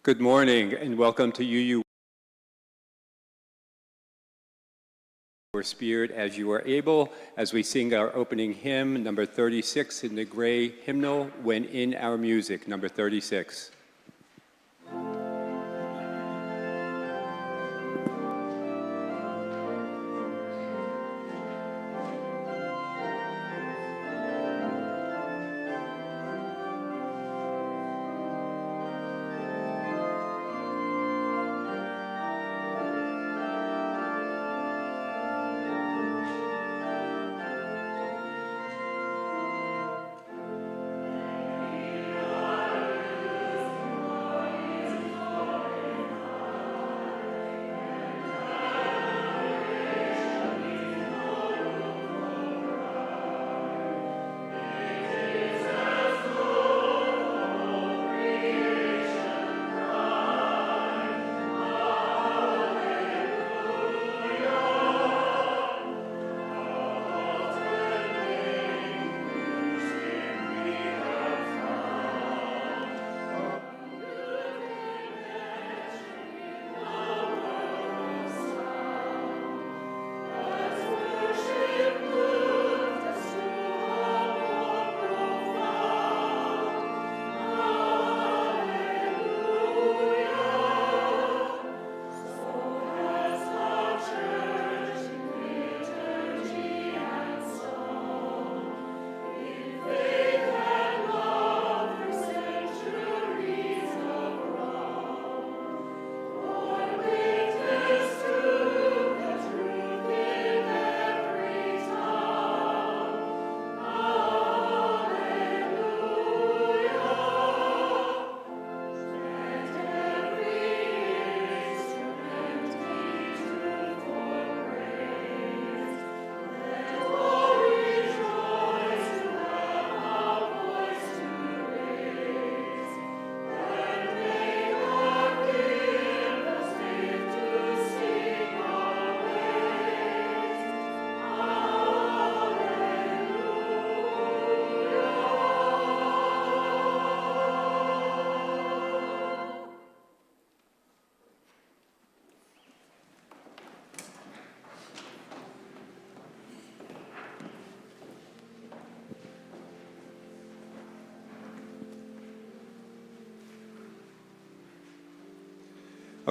Good morning and welcome to UU. Your spirit as you are able, as we sing our opening hymn, number 36 in the gray hymnal, When in Our Music, number 36.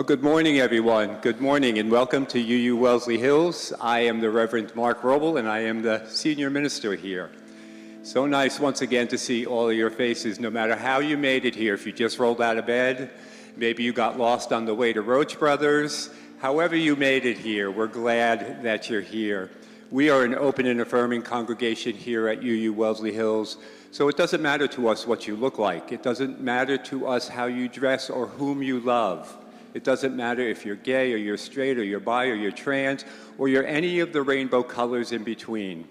Oh, good morning, everyone. Good morning, and welcome to UU Wellesley Hills. I am the Reverend Mark Roble, and I am the senior minister here. So nice once again to see all of your faces, no matter how you made it here. If you just rolled out of bed, maybe you got lost on the way to Roach Brothers. However you made it here, we're glad that you're here. We are an open and affirming congregation here at UU Wellesley Hills, so it doesn't matter to us what you look like. It doesn't matter to us how you dress or whom you love. It doesn't matter if you're gay or you're straight or you're bi or you're trans or you're any of the rainbow colors in between.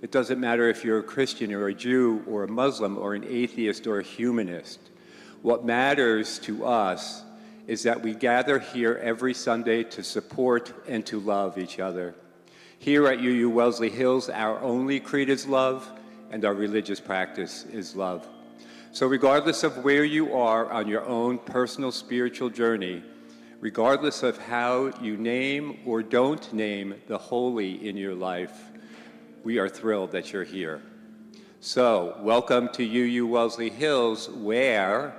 It doesn't matter if you're a Christian or a Jew or a Muslim or an atheist or a humanist. What matters to us is that we gather here every Sunday to support and to love each other. Here at UU Wellesley Hills, our only creed is love and our religious practice is love. So regardless of where you are on your own personal spiritual journey, regardless of how you name or don't name the holy in your life, we are thrilled that you're here. So, welcome to UU Wellesley Hills, where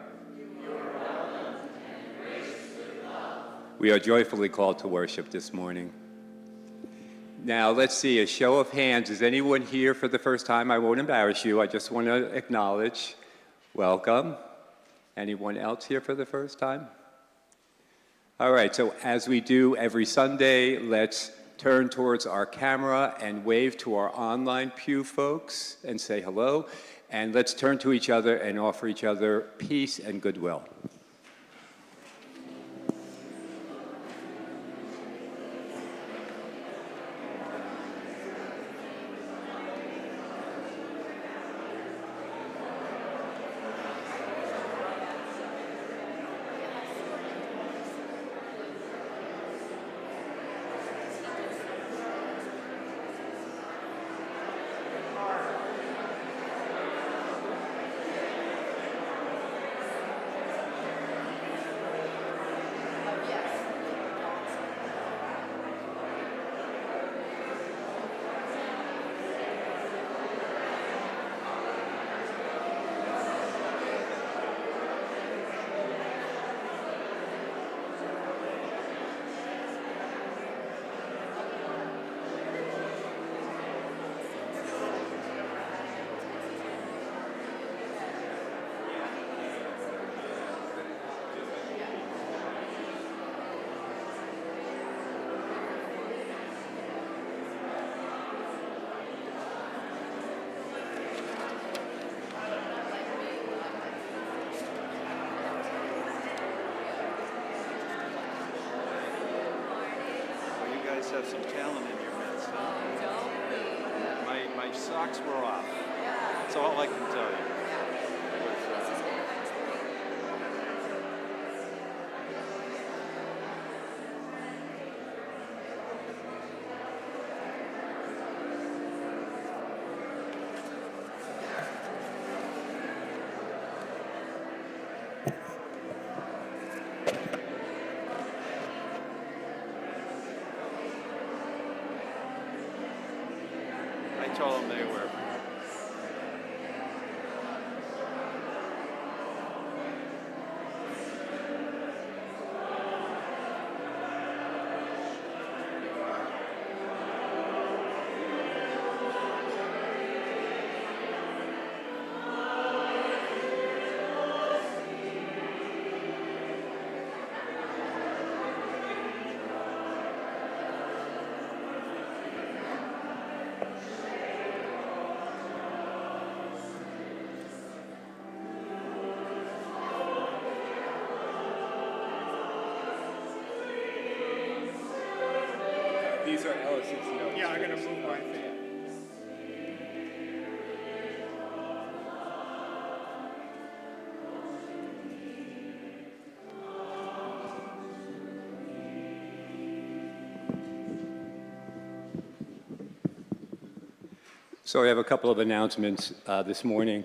we are joyfully called to worship this morning. Now, let's see, a show of hands. Is anyone here for the first time? I won't embarrass you. I just want to acknowledge. Welcome. Anyone else here for the first time? All right, so as we do every Sunday, let's turn towards our camera and wave to our online pew folks and say hello. And let's turn to each other and offer each other peace and goodwill. guys have some talent in your midst. Huh? My socks were off. That's all I can tell you. I told them they were. These are Ellis's notes. Yeah, I'm going to move my fan. So I have a couple of announcements this morning.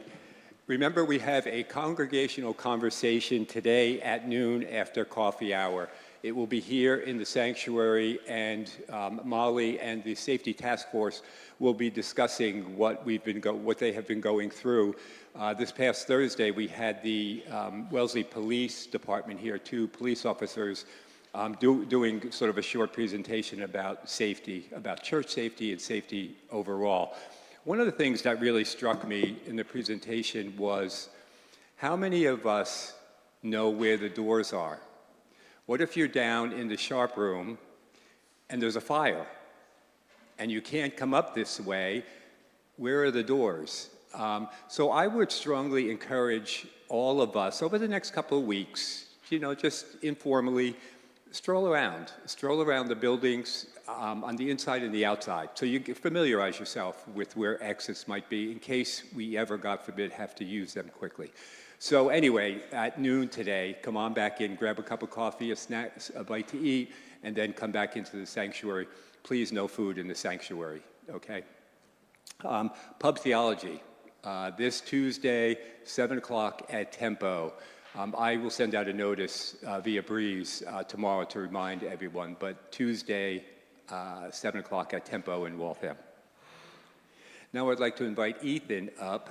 Remember, we have a congregational conversation today at noon after coffee hour. It will be here in the sanctuary, and Molly and the Safety Task Force will be discussing what they have been going through. This past Thursday, we had the Wellesley Police Department here, 2 police officers, doing sort of a short presentation about safety, about church safety and safety overall. One of the things that really struck me in the presentation was how many of us know where the doors are? What if you're down in the sharp room and there's a fire and you can't come up this way? Where are the doors? So I would strongly encourage all of us over the next couple of weeks, just informally, stroll around the buildings on the inside and the outside. So you can familiarize yourself with where exits might be in case we ever, God forbid, have to use them quickly. So anyway, at noon today, come on back in, grab a cup of coffee, a snack, a bite to eat, and then come back into the sanctuary. Please, no food in the sanctuary, okay? Pub Theology, this Tuesday, 7 o'clock at Tempo. I will send out a notice via Breeze tomorrow to remind everyone, but Tuesday, 7 o'clock at Tempo in Waltham. Now I'd like to invite Ethan up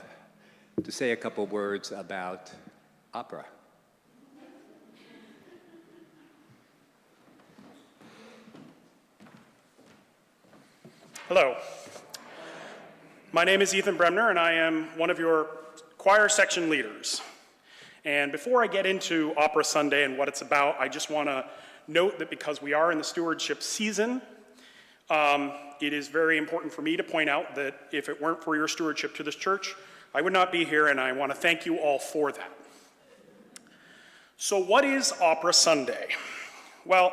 to say a couple words about opera. Hello. My name is Ethan Bremner, and I am one of your choir section leaders. And before I get into Opera Sunday and what it's about, I just want to note that because we are in the stewardship season, it is very important for me to point out that if it weren't for your stewardship to this church, I would not be here, and I want to thank you all for that. So what is Opera Sunday? Well,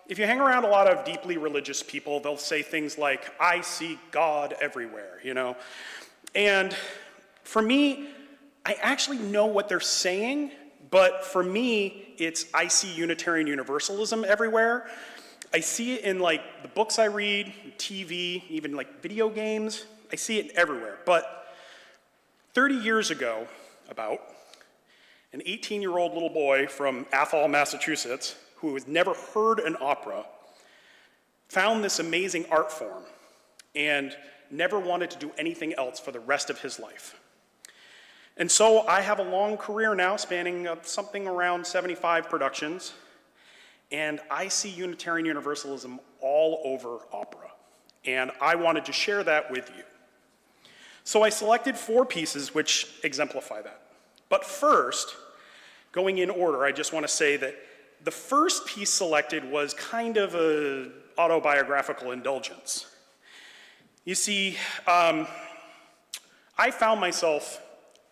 if you hang around a lot of deeply religious people, they'll say things like, I see God everywhere, And for me, I actually know what they're saying, but for me, it's I see Unitarian Universalism everywhere. I see it in the books I read, TV, even video games. I see it everywhere. But 30 years ago, about, an 18-year-old little boy from Athol, Massachusetts, who had never heard an opera, found this amazing art form and never wanted to do anything else for the rest of his life. And so I have a long career now spanning something around 75 productions, and I see Unitarian Universalism all over opera. And I wanted to share that with you. So I selected 4 pieces which exemplify that. But first, going in order, I just want to say that the first piece selected was kind of an autobiographical indulgence. You see, I found myself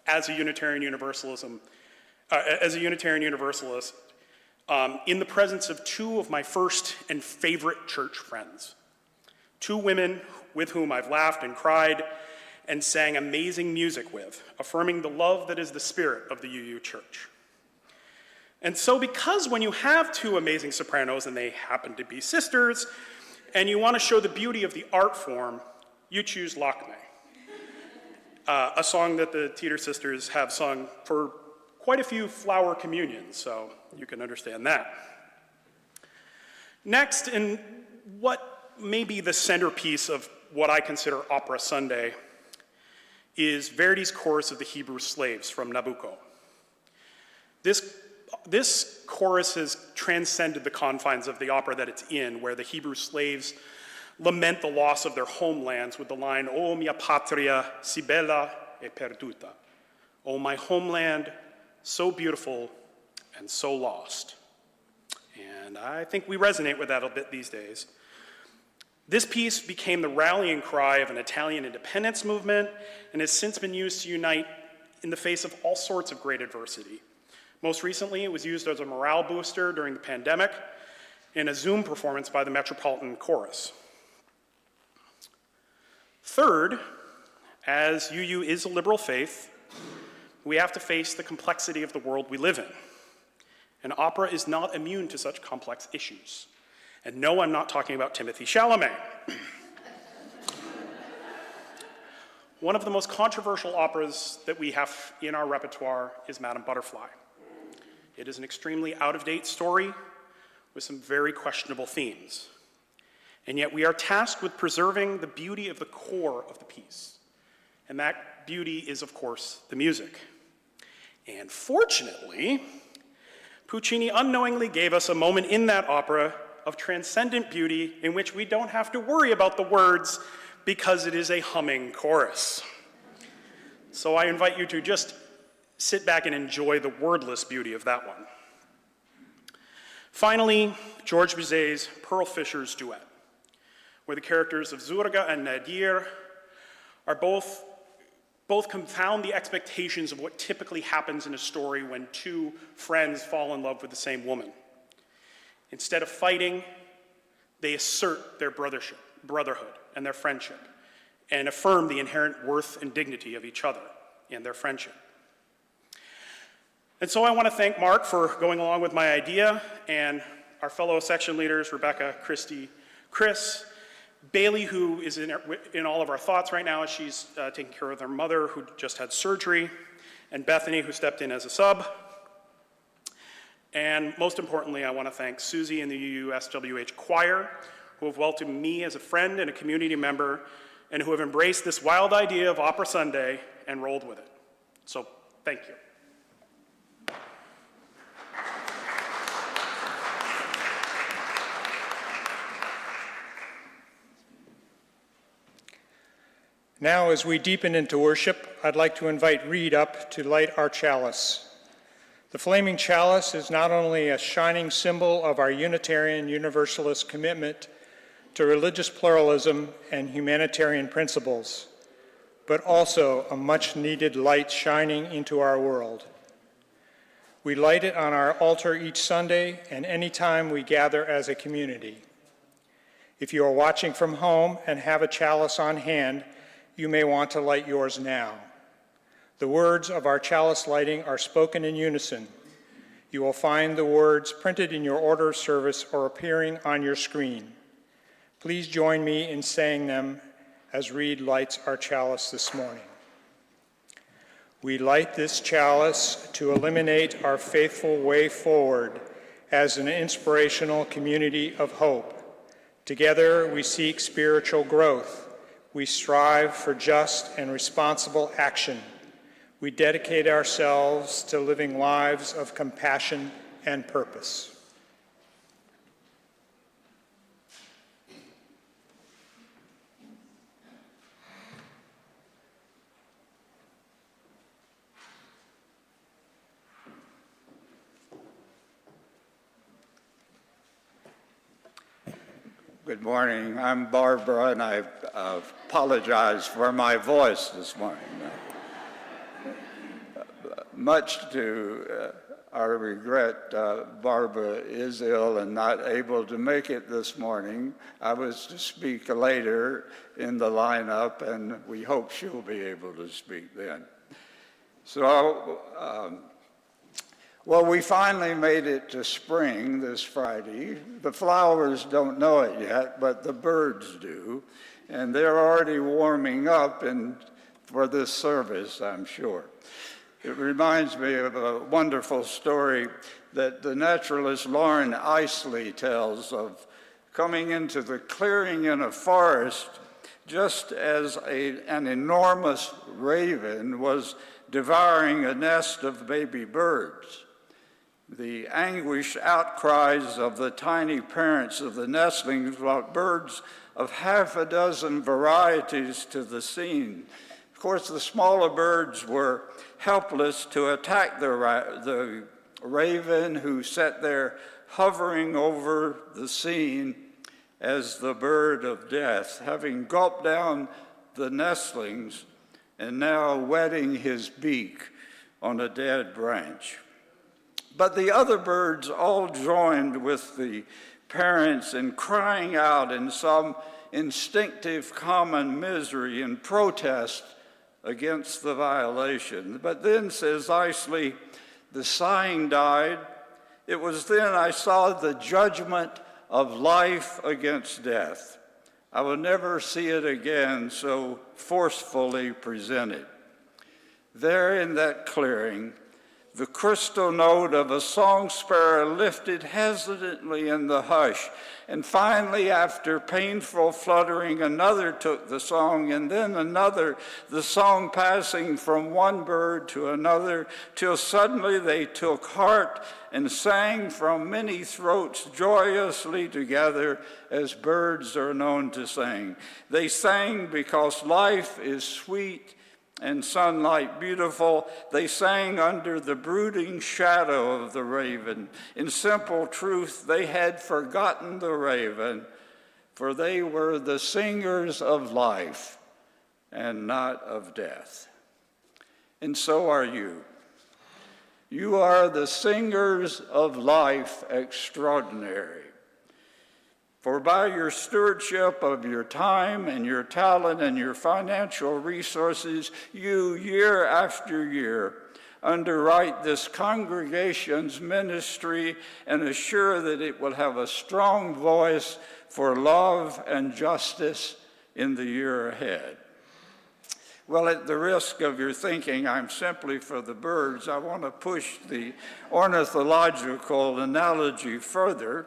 as a Unitarian Universalist in the presence of 2 of my first and favorite church friends. Two women with whom I've laughed and cried and sang amazing music with, affirming the love that is the spirit of the UU Church. And so because when you have two amazing sopranos and they happen to be sisters, and you want to show the beauty of the art form, you choose Lakme, a song that the Teeter sisters have sung for quite a few flower communions, so you can understand that. Next, in what may be the centerpiece of what I consider Opera Sunday, is Verdi's chorus of the Hebrew slaves from Nabucco. This chorus has transcended the confines of the opera that it's in, where the Hebrew slaves lament the loss of their homelands with the line, "O mia patria, si bella e perduta." "O my homeland, so beautiful and so lost." And I think we resonate with that a bit these days. This piece became the rallying cry of an Italian independence movement and has since been used to unite in the face of all sorts of great adversity. Most recently, it was used as a morale booster during the pandemic in a Zoom performance by the Metropolitan Chorus. Third, as UU is a liberal faith, we have to face the complexity of the world we live in. And opera is not immune to such complex issues. And no, I'm not talking about Timothy Chalamet. One of the most controversial operas that we have in our repertoire is Madame Butterfly. It is an extremely out-of-date story with some very questionable themes. And yet we are tasked with preserving the beauty of the core of the piece. And that beauty is, of course, the music. And fortunately, Puccini unknowingly gave us a moment in that opera of transcendent beauty in which we don't have to worry about the words because it is a humming chorus. So I invite you to just sit back and enjoy the wordless beauty of that one. Finally, George Bizet's Pearl Fisher's Duet, where the characters of Zurga and Nadir are both confound the expectations of what typically happens in a story when two friends fall in love with the same woman. Instead of fighting, they assert their brotherhood and their friendship and affirm the inherent worth and dignity of each other and their friendship. And so I want to thank Mark for going along with my idea, and our fellow section leaders, Rebecca, Christy, Chris, Bailey, who is in all of our thoughts right now as she's taking care of her mother who just had surgery, and Bethany, who stepped in as a sub. And most importantly, I want to thank Susie and the UUSWH Choir, who have welcomed me as a friend and a community member, and who have embraced this wild idea of Opera Sunday and rolled with it. So, thank you. Now, as we deepen into worship, I'd like to invite Reed up to light our chalice. The flaming chalice is not only a shining symbol of our Unitarian Universalist commitment to religious pluralism and humanitarian principles, but also a much-needed light shining into our world. We light it on our altar each Sunday and any time we gather as a community. If you are watching from home and have a chalice on hand, you may want to light yours now. The words of our chalice lighting are spoken in unison. You will find the words printed in your order of service or appearing on your screen. Please join me in saying them as Reed lights our chalice this morning. We light this chalice to illuminate our faithful way forward as an inspirational community of hope. Together we seek spiritual growth. We strive for just and responsible action. We dedicate ourselves to living lives of compassion and purpose. Good morning. I'm Barbara, and I apologize for my voice this morning. Much to I regret Barbara is ill and not able to make it this morning. I was to speak later in the lineup, and we hope she'll be able to speak then. So, well, we finally made it to spring this Friday. The flowers don't know it yet, but the birds do, and they're already warming up for this service, I'm sure. It reminds me of a wonderful story that the naturalist Lauren Isley tells of coming into the clearing in a forest just as an enormous raven was devouring a nest of baby birds. The anguished outcries of the tiny parents of the nestlings brought birds of half a dozen varieties to the scene. Of course, the smaller birds were helpless to attack the raven, who sat there hovering over the scene as the bird of death, having gulped down the nestlings and now wetting his beak on a dead branch. But the other birds all joined with the parents in crying out in some instinctive common misery and protest against the violation. But then, says Isley, the sighing died. It was then I saw the judgment of life against death. I will never see it again so forcefully presented. There in that clearing, the crystal note of a song sparrow lifted hesitantly in the hush, and finally, after painful fluttering, another took the song, and then another, the song passing from one bird to another, till suddenly they took heart and sang from many throats joyously together, as birds are known to sing. They sang because life is sweet and sunlight beautiful. They sang under the brooding shadow of the raven. In simple truth, they had forgotten the raven, for they were the singers of life and not of death. And so are you. You are the singers of life extraordinary. For by your stewardship of your time and your talent and your financial resources, you, year after year, underwrite this congregation's ministry and assure that it will have a strong voice for love and justice in the year ahead. Well, at the risk of your thinking I'm simply for the birds, I want to push the ornithological analogy further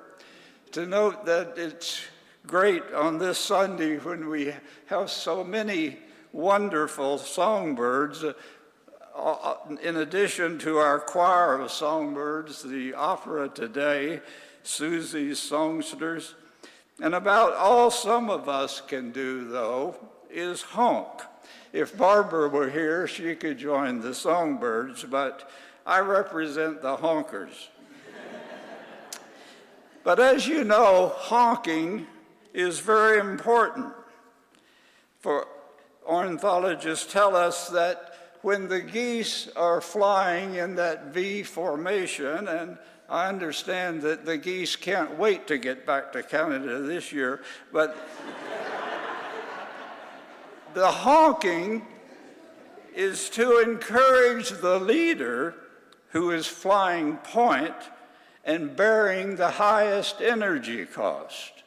to note that it's great on this Sunday when we have so many wonderful songbirds. In addition to our choir of songbirds, the opera today, Susie's Songsters. And about all some of us can do, though, is honk. If Barbara were here, she could join the songbirds, but I represent the honkers. But as you know, honking is very important. For ornithologists tell us that when the geese are flying in that V formation, and I understand that the geese can't wait to get back to Canada this year, but the honking is to encourage the leader who is flying point and bearing the highest energy cost.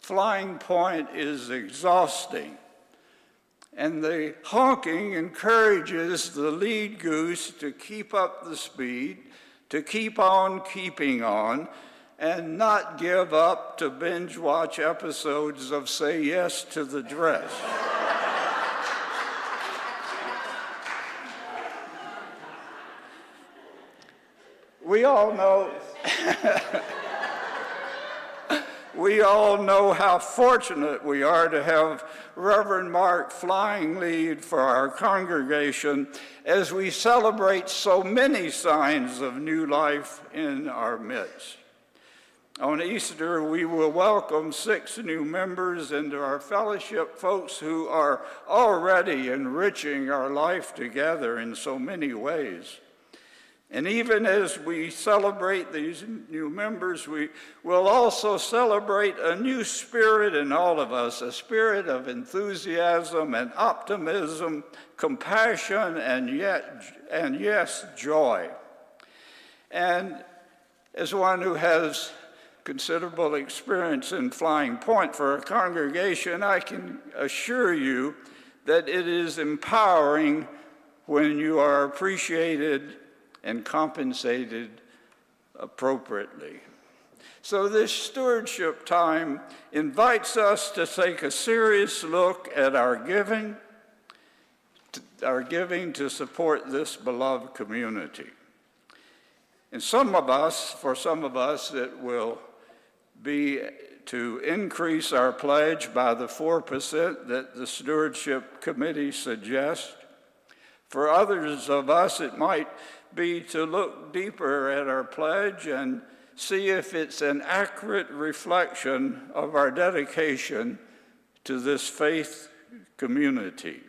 Flying point is exhausting, and the honking encourages the lead goose to keep up the speed, to keep on keeping on, and not give up to binge watch episodes of Say Yes to the Dress. We all know how fortunate we are to have Reverend Mark flying lead for our congregation as we celebrate so many signs of new life in our midst. On Easter, we will welcome 6 new members into our fellowship, folks who are already enriching our life together in so many ways. And even as we celebrate these new members, we will also celebrate a new spirit in all of us, a spirit of enthusiasm and optimism, compassion, and yes, joy. And as one who has considerable experience in flying point for a congregation, I can assure you that it is empowering when you are appreciated and compensated appropriately. So this stewardship time invites us to take a serious look at our giving to support this beloved community. And for some of us, it will be to increase our pledge by the 4% that the Stewardship Committee suggests. For others of us, it might be to look deeper at our pledge and see if it's an accurate reflection of our dedication to this faith community,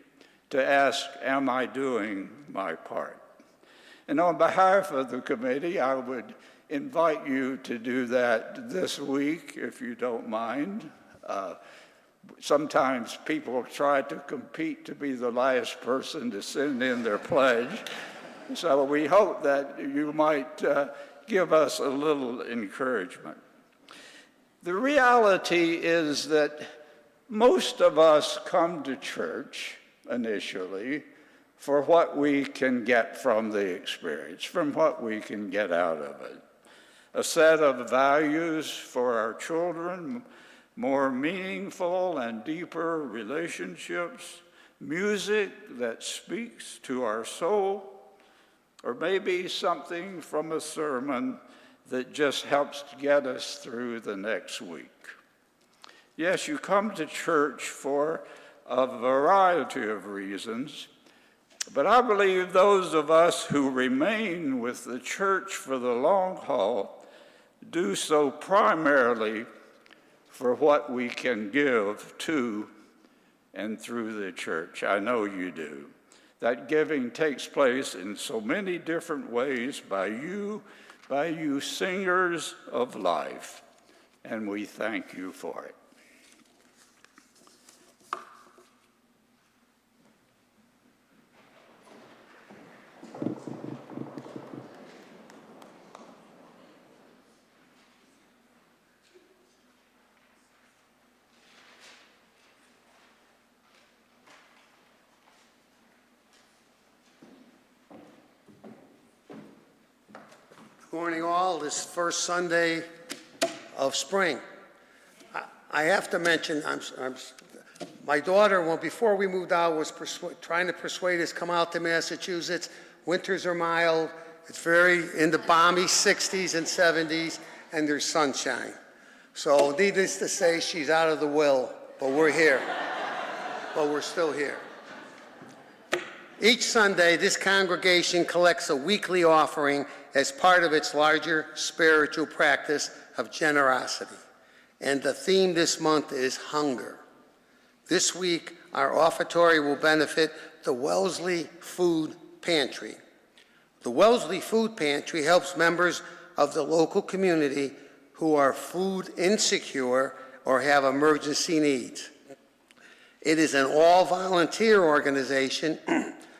to ask, am I doing my part? And on behalf of the committee, I would invite you to do that this week, if you don't mind. Sometimes people try to compete to be the last person to send in their pledge. So we hope that you might give us a little encouragement. The reality is that most of us come to church initially for what we can get from the experience, from what we can get out of it. A set of values for our children, more meaningful and deeper relationships, music that speaks to our soul, or maybe something from a sermon that just helps to get us through the next week. Yes, you come to church for a variety of reasons, but I believe those of us who remain with the church for the long haul do so primarily for what we can give to and through the church. I know you do. That giving takes place in so many different ways by you singers of life, and we thank you for it. Good morning, all. This first Sunday of spring. I have to mention, my daughter, well, before we moved out, was trying to persuade us to come out to Massachusetts. Winters are mild. It's very in the balmy 60s and 70s, and there's sunshine. So needless to say, she's out of the will, but we're here. But we're still here. Each Sunday, this congregation collects a weekly offering as part of its larger spiritual practice of generosity. And the theme this month is hunger. This week, our offertory will benefit the Wellesley Food Pantry. The Wellesley Food Pantry helps members of the local community who are food insecure or have emergency needs. It is an all-volunteer organization,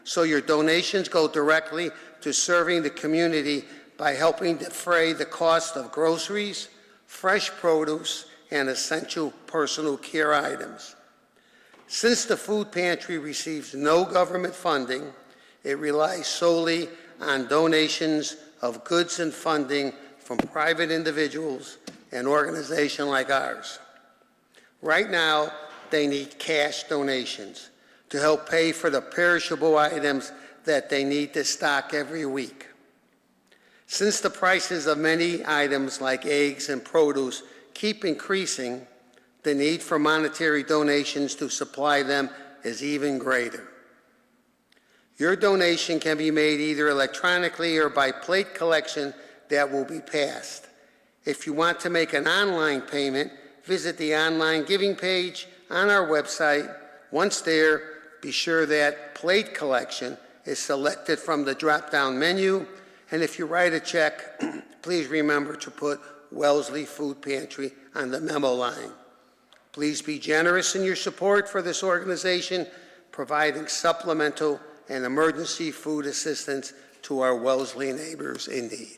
so your donations go directly to serving the community by helping defray the cost of groceries, fresh produce, and essential personal care items. Since the food pantry receives no government funding, it relies solely on donations of goods and funding from private individuals and organizations like ours. Right now, they need cash donations to help pay for the perishable items that they need to stock every week. Since the prices of many items like eggs and produce keep increasing, the need for monetary donations to supply them is even greater. Your donation can be made either electronically or by plate collection that will be passed. If you want to make an online payment, visit the online giving page on our website. Once there, be sure that plate collection is selected from the drop-down menu, And if you write a check, please remember to put Wellesley Food Pantry on the memo line. Please be generous in your support for this organization, providing supplemental and emergency food assistance to our Wellesley neighbors in need.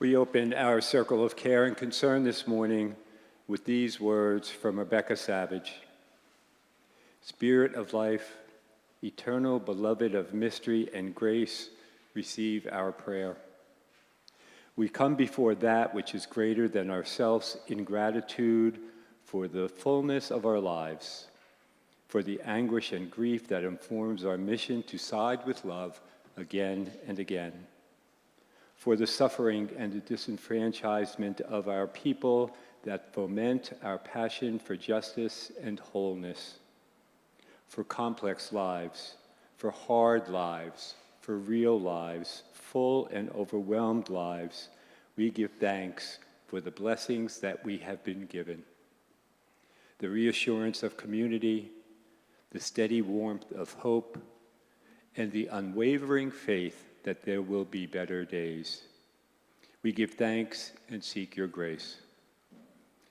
We open our circle of care and concern this morning with these words from Rebecca Savage. Spirit of life, eternal beloved of mystery and grace, receive our prayer. We come before that which is greater than ourselves in gratitude for the fullness of our lives, for the anguish and grief that informs our mission to side with love again and again, for the suffering and the disenfranchisement of our people that foment our passion for justice and wholeness, for complex lives, for hard lives, for real lives, full and overwhelmed lives, we give thanks for the blessings that we have been given. The reassurance of community, the steady warmth of hope, and the unwavering faith that there will be better days. We give thanks and seek your grace.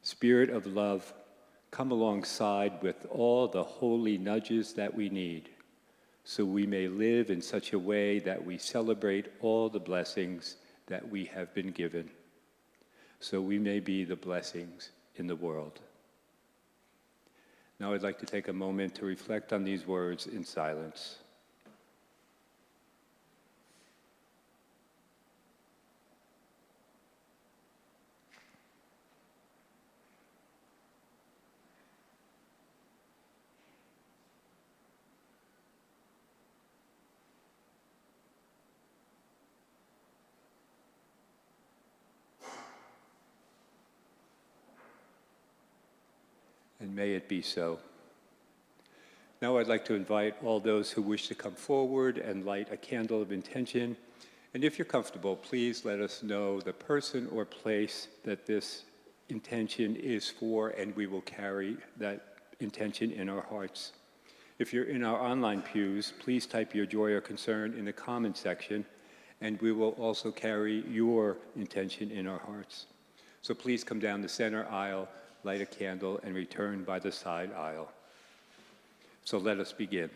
Spirit of love, come alongside with all the holy nudges that we need, so we may live in such a way that we celebrate all the blessings that we have been given, so we may be the blessings in the world. Now I'd like to take a moment to reflect on these words in silence. And may it be so. Now I'd like to invite all those who wish to come forward and light a candle of intention. And if you're comfortable, please let us know the person or place that this intention is for, and we will carry that intention in our hearts. If you're in our online pews, please type your joy or concern in the comment section, and we will also carry your intention in our hearts. So please come down the center aisle, light a candle, and return by the side aisle. So let us begin.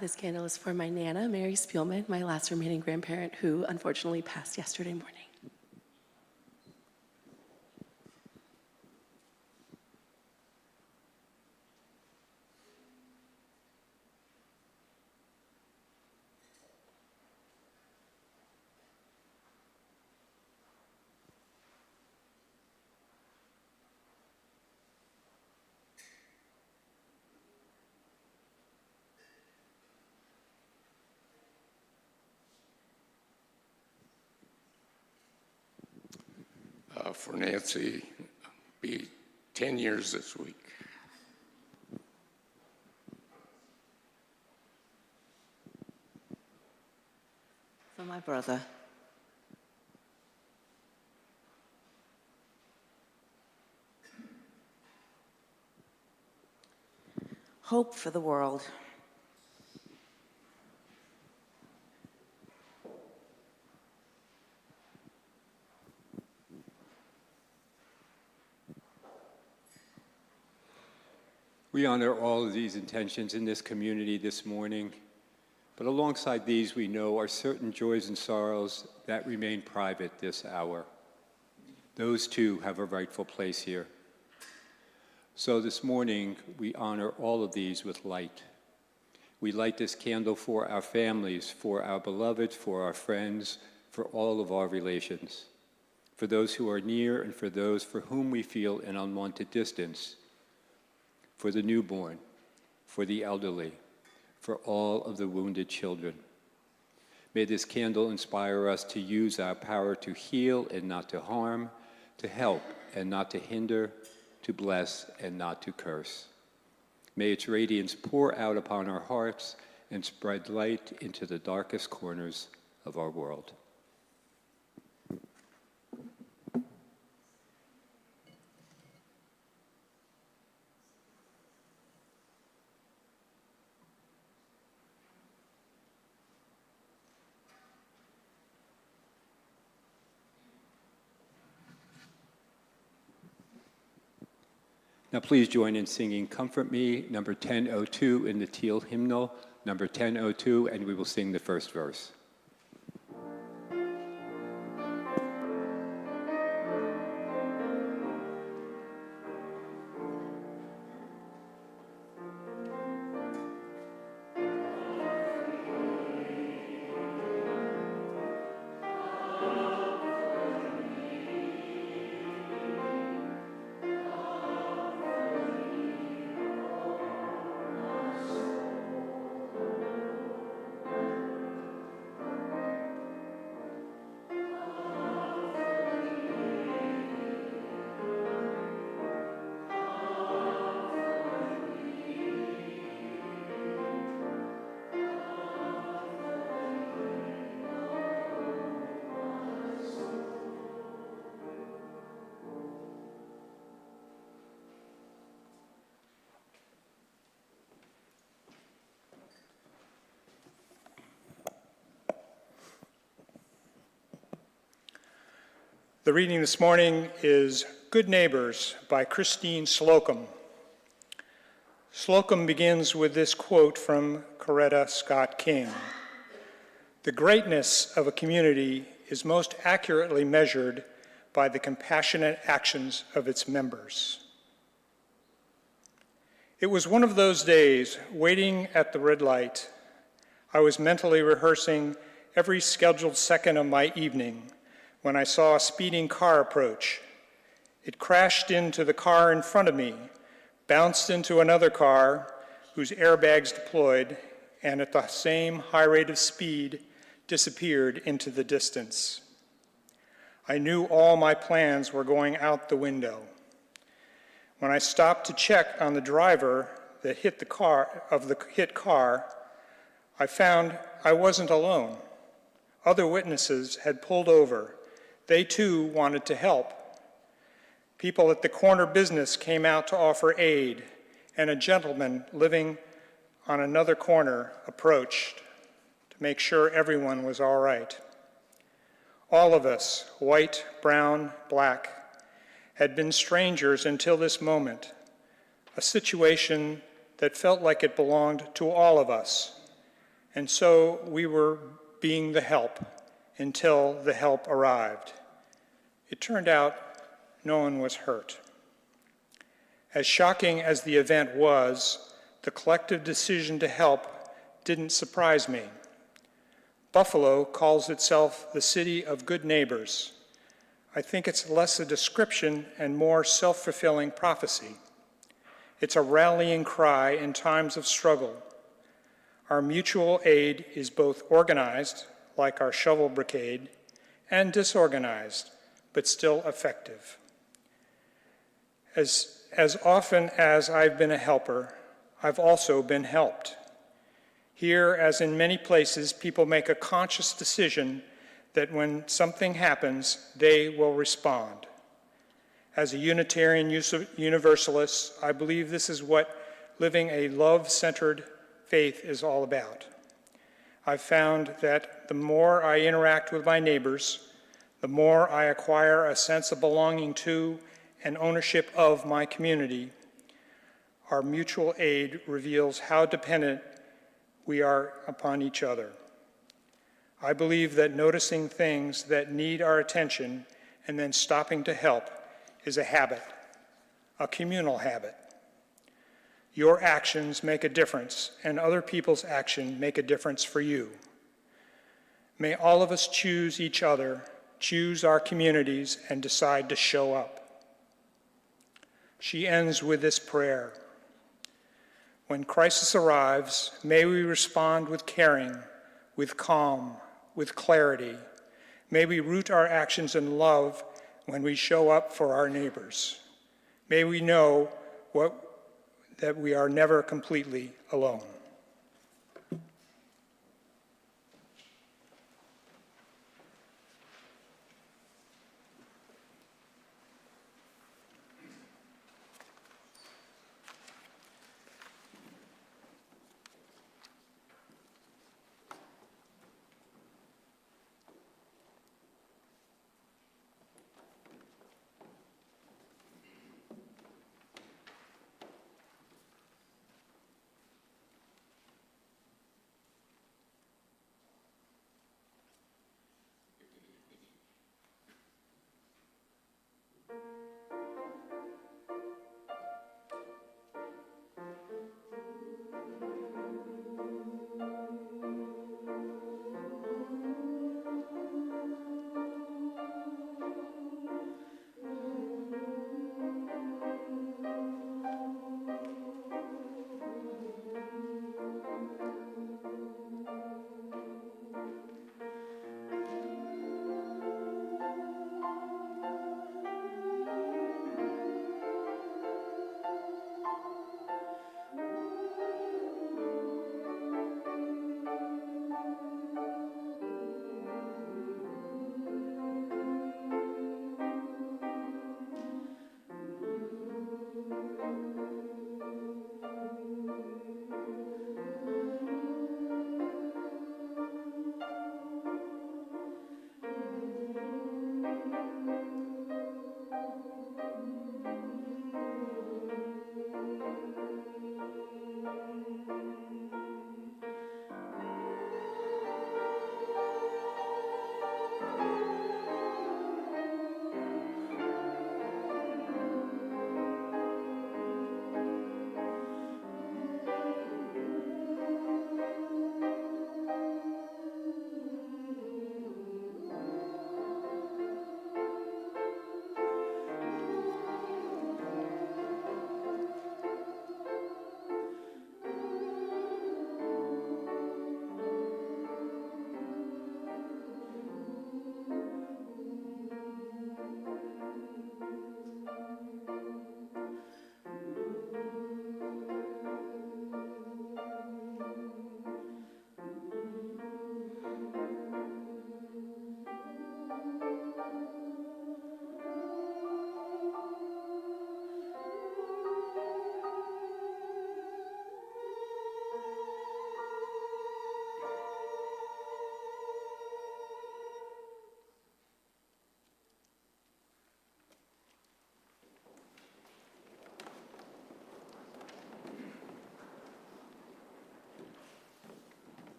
This candle is for my Nana, Mary Spielman, my last remaining grandparent, who unfortunately passed yesterday morning. For Nancy, be 10 years this week. For my brother. Hope for the world. We honor all of these intentions in this community this morning, but alongside these we know are certain joys and sorrows that remain private this hour. Those too have a rightful place here. So this morning we honor all of these with light. We light this candle for our families, for our beloved, for our friends, for all of our relations, for those who are near and for those for whom we feel an unwanted distance, for the newborn, for the elderly, for all of the wounded children. May this candle inspire us to use our power to heal and not to harm, to help and not to hinder, to bless and not to curse. May its radiance pour out upon our hearts and spread light into the darkest corners of our world. Now please join in singing Comfort Me, number 1002 in the Teal hymnal, number 1002, and we will sing the first verse. The reading this morning is Good Neighbors by Christine Slocum. Slocum begins with this quote from Coretta Scott King. The greatness of a community is most accurately measured by the compassionate actions of its members. It was one of those days, waiting at the red light. I was mentally rehearsing every scheduled second of my evening when I saw a speeding car approach. It crashed into the car in front of me, bounced into another car whose airbags deployed, and at the same high rate of speed, disappeared into the distance. I knew all my plans were going out the window. When I stopped to check on the driver that hit the hit car, I found I wasn't alone. Other witnesses had pulled over. They too wanted to help. People at the corner business came out to offer aid, and a gentleman living on another corner approached to make sure everyone was all right. All of us, white, brown, black, had been strangers until this moment, a situation that felt like it belonged to all of us, and so we were being the help until the help arrived. It turned out no one was hurt. As shocking as the event was, the collective decision to help didn't surprise me. Buffalo calls itself the city of good neighbors. I think it's less a description and more self-fulfilling prophecy. It's a rallying cry in times of struggle. Our mutual aid is both organized, like our shovel brigade, and disorganized, but still effective. As often as I've been a helper, I've also been helped. Here, as in many places, people make a conscious decision that when something happens, they will respond. As a Unitarian Universalist, I believe this is what living a love-centered faith is all about. I've found that the more I interact with my neighbors, the more I acquire a sense of belonging to and ownership of my community. Our mutual aid reveals how dependent we are upon each other. I believe that noticing things that need our attention and then stopping to help is a habit, a communal habit. Your actions make a difference, and other people's action make a difference for you. May all of us choose each other, choose our communities, and decide to show up. She ends with this prayer. When crisis arrives, may we respond with caring, with calm, with clarity. May we root our actions in love when we show up for our neighbors. May we know that we are never completely alone.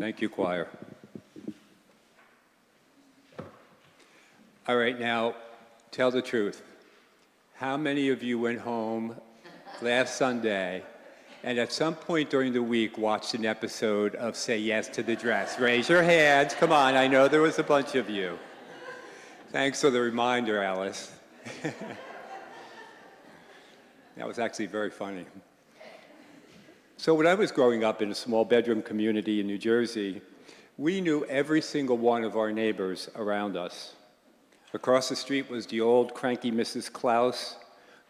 Thank you, choir. All right, now, tell the truth. How many of you went home last Sunday and at some point during the week watched an episode of Say Yes to the Dress? Raise your hands. Come on, I know there was a bunch of you. Thanks for the reminder, Alice. That was actually very funny. So when I was growing up in a small bedroom community in New Jersey, we knew every single one of our neighbors around us. Across the street was the old cranky Mrs. Klaus.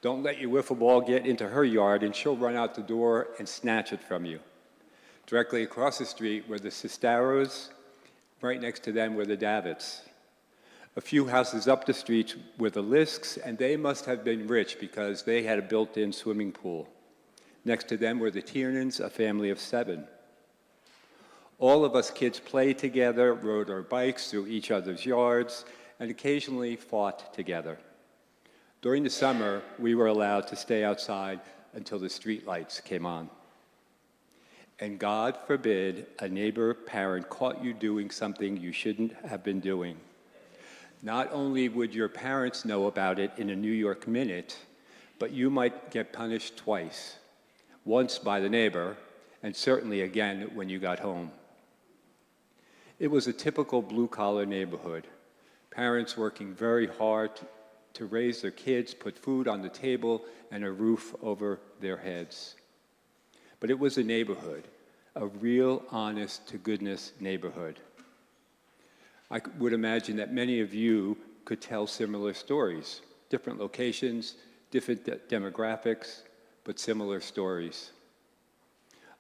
Don't let your wiffle ball get into her yard and she'll run out the door and snatch it from you. Directly across the street were the Sestaros. Right next to them were the Davits. A few houses up the street were the Lisks, and they must have been rich because they had a built-in swimming pool. Next to them were the Tiernans, a family of 7. All of us kids played together, rode our bikes through each other's yards, and occasionally fought together. During the summer, we were allowed to stay outside until the street lights came on. And God forbid a neighbor parent caught you doing something you shouldn't have been doing. Not only would your parents know about it in a New York minute, but you might get punished twice. Once by the neighbor, and certainly again when you got home. It was a typical blue-collar neighborhood. Parents working very hard to raise their kids, put food on the table, and a roof over their heads. But it was a neighborhood, a real honest-to-goodness neighborhood. would imagine that many of you could tell similar stories, different locations, different demographics, but similar stories.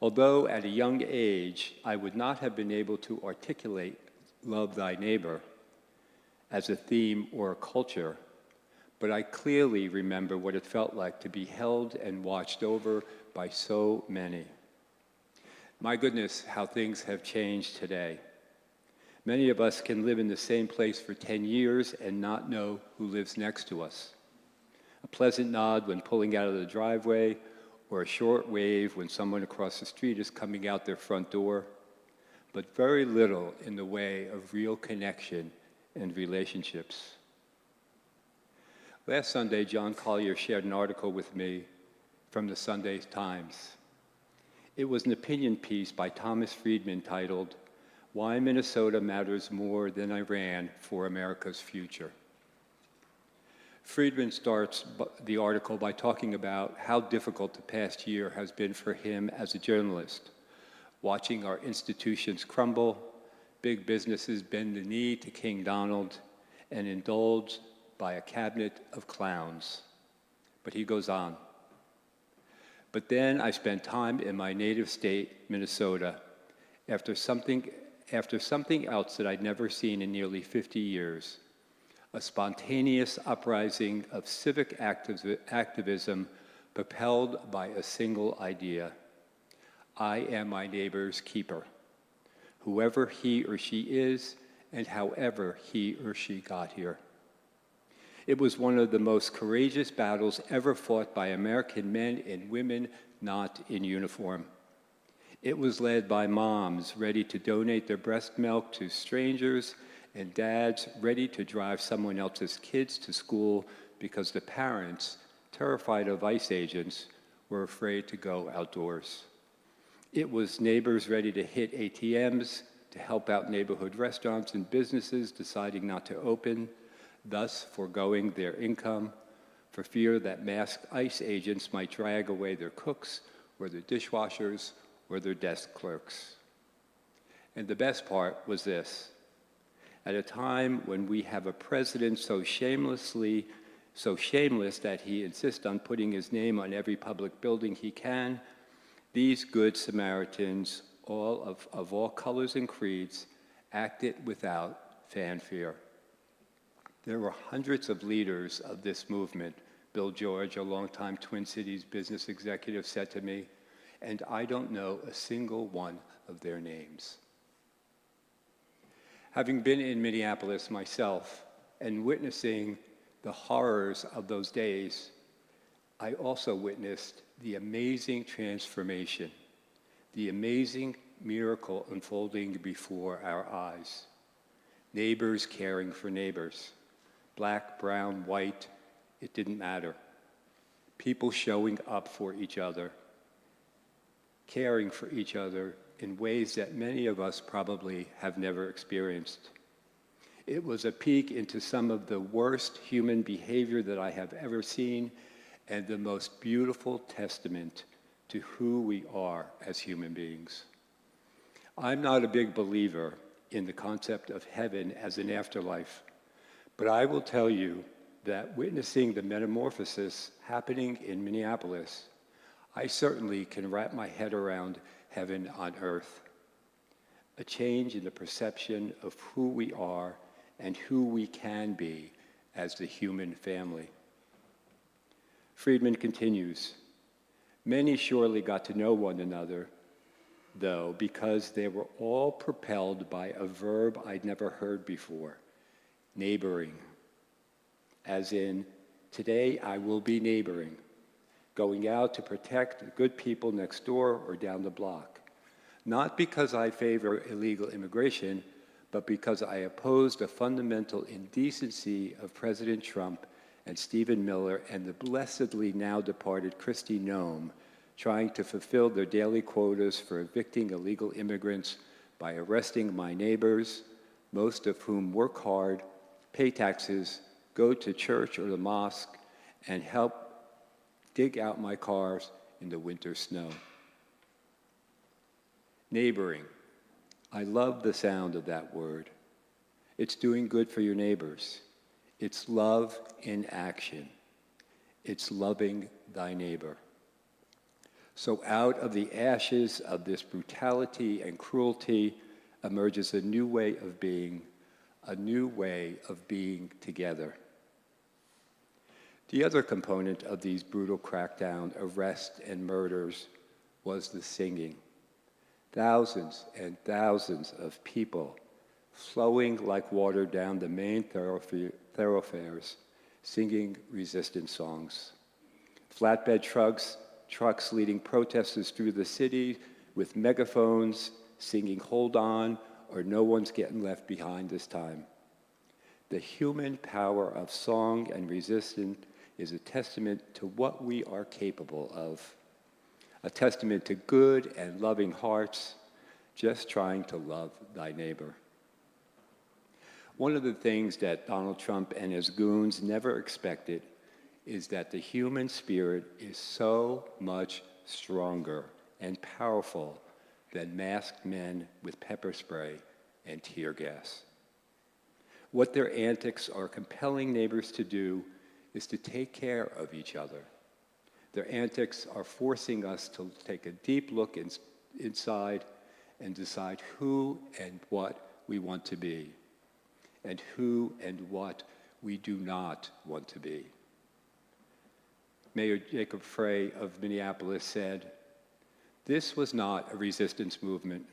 Although at a young age, I would not have been able to articulate love thy neighbor as a theme or a culture, but I clearly remember what it felt like to be held and watched over by so many. My goodness, how things have changed today. Many of us can live in the same place for 10 years and not know who lives next to us. A pleasant nod when pulling out of the driveway, or a short wave when someone across the street is coming out their front door, but very little in the way of real connection and relationships. Last Sunday, John Collier shared an article with me from the Sunday Times. It was an opinion piece by Thomas Friedman titled, "Why Minnesota Matters More Than Iran for America's Future." Friedman starts the article by talking about how difficult the past year has been for him as a journalist, watching our institutions crumble, big businesses bend the knee to King Donald, and indulged by a cabinet of clowns. But he goes on. But then I spent time in my native state, Minnesota, after something else that I'd never seen in nearly 50 years, a spontaneous uprising of civic activism propelled by a single idea. I am my neighbor's keeper, whoever he or she is, and however he or she got here. It was one of the most courageous battles ever fought by American men and women not in uniform. It was led by moms ready to donate their breast milk to strangers and dads ready to drive someone else's kids to school because the parents, terrified of ICE agents, were afraid to go outdoors. It was neighbors ready to hit ATMs, to help out neighborhood restaurants and businesses deciding not to open, thus foregoing their income for fear that masked ICE agents might drag away their cooks or their dishwashers or their desk clerks. And the best part was this. At a time when we have a president so shameless that he insists on putting his name on every public building he can, these good Samaritans, of all colors and creeds, acted without fanfare. There were hundreds of leaders of this movement, Bill George, a longtime Twin Cities business executive, said to me, and I don't know a single one of their names. Having been in Minneapolis myself and witnessing the horrors of those days, I also witnessed the amazing transformation, the amazing miracle unfolding before our eyes. Neighbors caring for neighbors, black, brown, white, it didn't matter. People showing up for each other, caring for each other in ways that many of us probably have never experienced. It was a peek into some of the worst human behavior that I have ever seen and the most beautiful testament to who we are as human beings. I'm not a big believer in the concept of heaven as an afterlife, but I will tell you that witnessing the metamorphosis happening in Minneapolis, I certainly can wrap my head around heaven on earth. A change in the perception of who we are and who we can be as the human family. Friedman continues, many surely got to know one another, though, because they were all propelled by a verb I'd never heard before, neighboring. As in, today I will be neighboring, going out to protect the good people next door or down the block. Not because I favor illegal immigration, but because I oppose the fundamental indecency of President Trump and Stephen Miller and the blessedly now departed Kristi Noem trying to fulfill their daily quotas for evicting illegal immigrants by arresting my neighbors, most of whom work hard, pay taxes, go to church or the mosque, and help dig out my cars in the winter snow. Neighboring. I love the sound of that word. It's doing good for your neighbors. It's love in action. It's loving thy neighbor. So out of the ashes of this brutality and cruelty emerges a new way of being together. The other component of these brutal crackdown, arrests, and murders was the singing. Thousands and thousands of people flowing like water down the main thoroughfares, singing resistance songs. Flatbed trucks leading protesters through the city with megaphones, singing "Hold On" or "No One's Getting Left Behind This Time." The human power of song and resistance is a testament to what we are capable of, a testament to good and loving hearts, just trying to love thy neighbor. One of the things that Donald Trump and his goons never expected is that the human spirit is so much stronger and powerful than masked men with pepper spray and tear gas. What their antics are compelling neighbors to do is to take care of each other. Their antics are forcing us to take a deep look inside and decide who and what we want to be, and who and what we do not want to be. Mayor Jacob Frey of Minneapolis said, "This was not a resistance movement.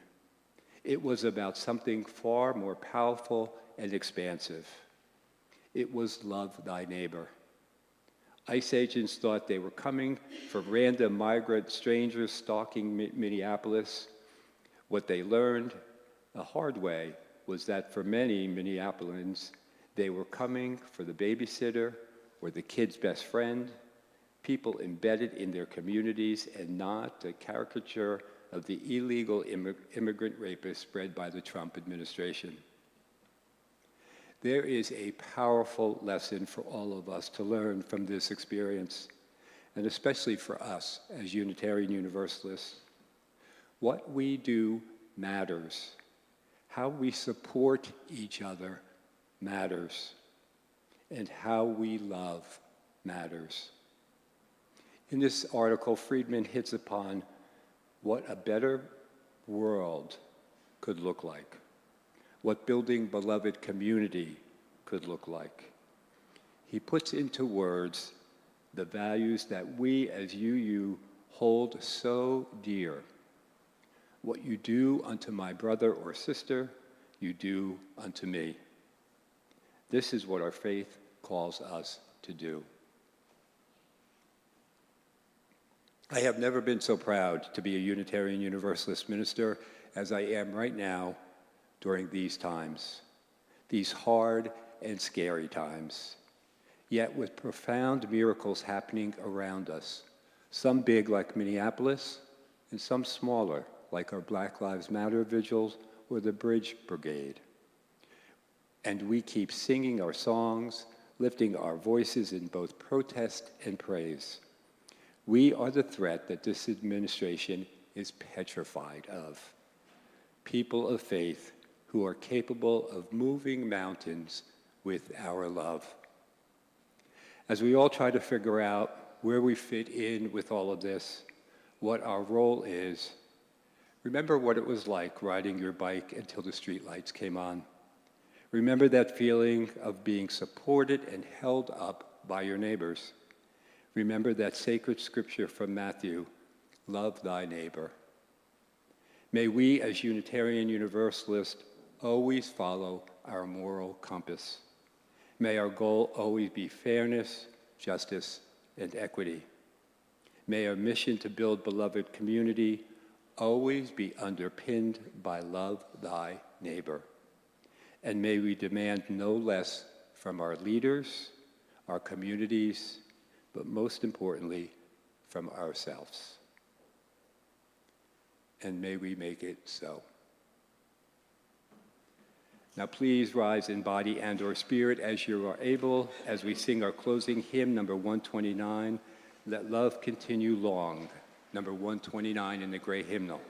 It was about something far more powerful and expansive. It was love thy neighbor." ICE agents thought they were coming for random migrant strangers stalking Minneapolis. What they learned the hard way was that for many Minneapolis, they were coming for the babysitter or the kid's best friend, people embedded in their communities, and not the caricature of the illegal immigrant rapists spread by the Trump administration. There is a powerful lesson for all of us to learn from this experience, and especially for us as Unitarian Universalists. What we do matters. How we support each other matters. And how we love matters. In this article, Friedman hits upon what a better world could look like, what building beloved community could look like. He puts into words the values that we as UU hold so dear. What you do unto my brother or sister, you do unto me. This is what our faith calls us to do. I have never been so proud to be a Unitarian Universalist minister as I am right now during these times, these hard and scary times, yet with profound miracles happening around us, some big like Minneapolis, and some smaller like our Black Lives Matter vigils or the Bridge Brigade. And we keep singing our songs, lifting our voices in both protest and praise. We are the threat that this administration is petrified of. People of faith who are capable of moving mountains with our love. As we all try to figure out where we fit in with all of this, what our role is, remember what it was like riding your bike until the streetlights came on. Remember that feeling of being supported and held up by your neighbors. Remember that sacred scripture from Matthew, love thy neighbor. May we as Unitarian Universalists always follow our moral compass. May our goal always be fairness, justice, and equity. May our mission to build beloved community always be underpinned by love thy neighbor. And may we demand no less from our leaders, our communities, but most importantly, from ourselves. And may we make it so. Now please rise in body and or spirit as you are able, as we sing our closing hymn, number 129, Let Love Continue Long, number 129 in the gray hymnal.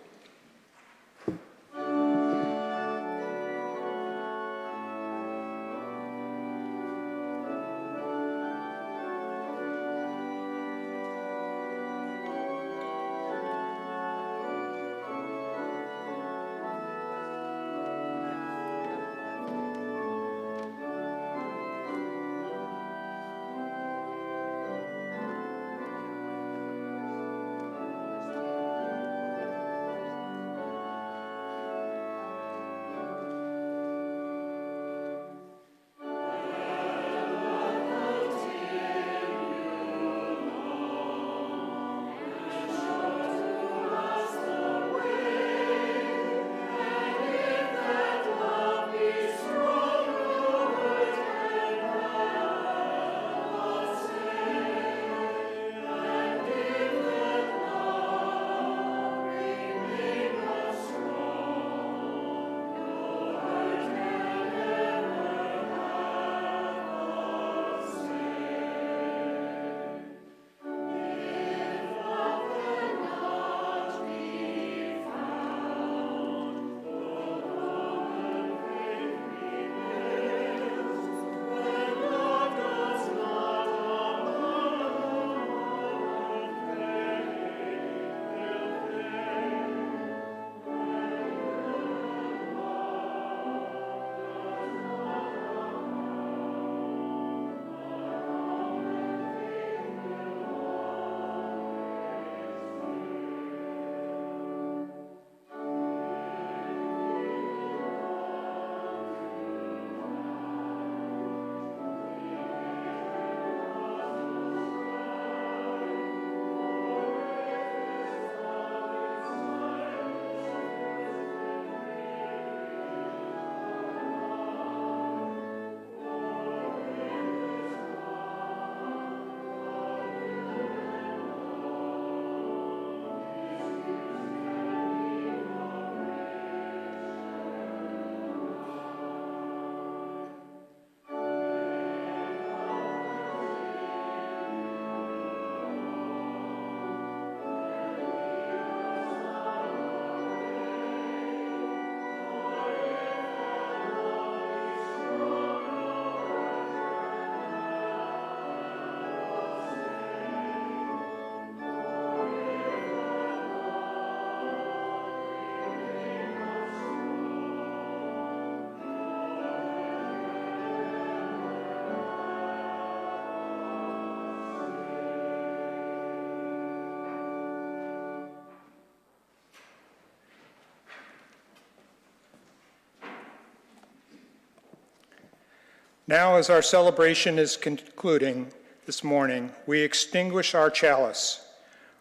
Now, as our celebration is concluding this morning, we extinguish our chalice.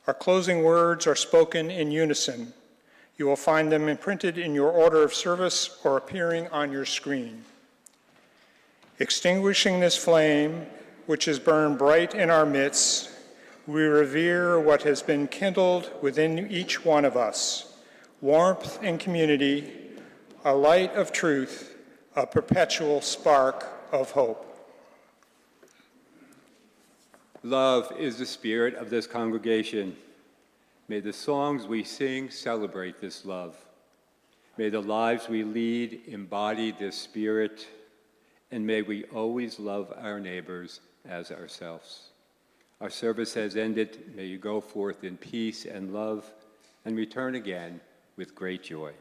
Our closing words are spoken in unison. You will find them imprinted in your order of service or appearing on your screen. Extinguishing this flame, which has burned bright in our midst, we revere what has been kindled within each one of us: warmth and community, a light of truth, a perpetual spark of hope. Love is the spirit of this congregation. May the songs we sing celebrate this love. May the lives we lead embody this spirit, and may we always love our neighbors as ourselves. Our service has ended. May you go forth in peace and love and return again with great joy.